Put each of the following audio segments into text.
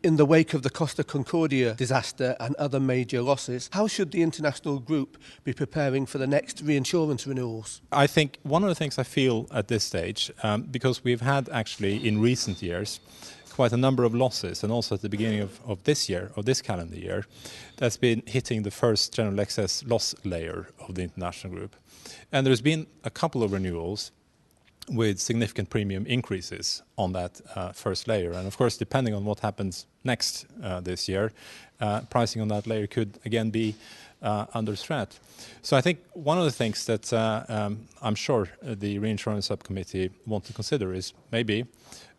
In the wake of the Costa Concordia disaster and other major losses, how should the international group be preparing for the next reinsurance renewals? I think one of the things I feel at this stage, because we've had actually in recent years quite a number of losses, and also at the beginning of this year, of this calendar year, that's been hitting the first general excess loss layer of the international group. And there's been a couple of renewals with significant premium increases on that first layer. And of course, depending on what happens next this year, pricing on that layer could again be under threat. So I think one of the things that I'm sure the reinsurance subcommittee want to consider is maybe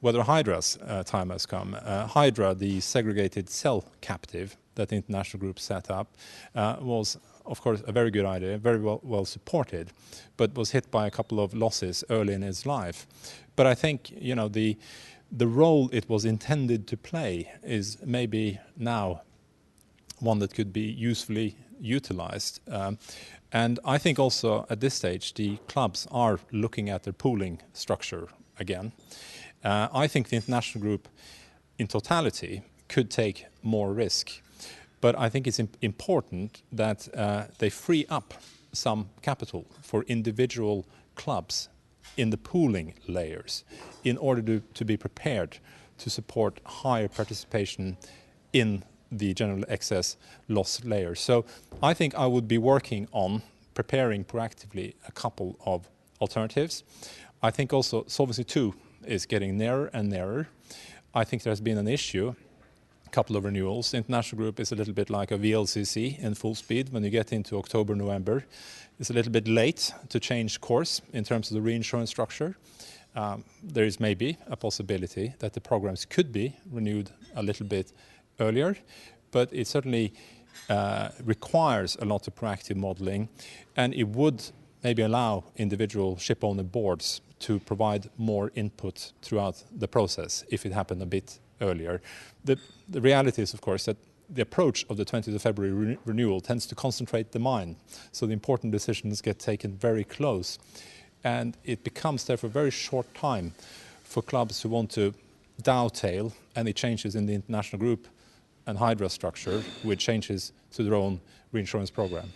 whether Hydra's time has come. Hydra, the segregated cell captive that the international group set up, was of course a very good idea, very well supported, but was hit by a couple of losses early in its life. But I think, you know, the role it was intended to play is maybe now one that could be usefully utilized. And I think also at this stage the clubs are looking at their pooling structure again. I think the international group in totality could take more risk. But I think it's important that they free up some capital for individual clubs in the pooling layers in order to be prepared to support higher participation in the general excess loss layer. So I think I would be working on preparing proactively a couple of alternatives. I think also Solvency II is getting nearer and nearer. I think there's been an issue, couple of renewals. The international group is a little bit like a VLCC in full speed. When you get into October, November, it's a little bit late to change course in terms of the reinsurance structure. There is maybe a possibility that the programs could be renewed a little bit earlier, but it certainly requires a lot of proactive modeling, and it would maybe allow individual ship owner boards to provide more input throughout the process if it happened a bit earlier. The reality is, of course, that the approach of the 20th of February renewal tends to concentrate the mind. So the important decisions get taken very close. And it becomes, therefore, a very short time for clubs who want to dovetail any changes in the international group and Hydra structure with changes to their own reinsurance program.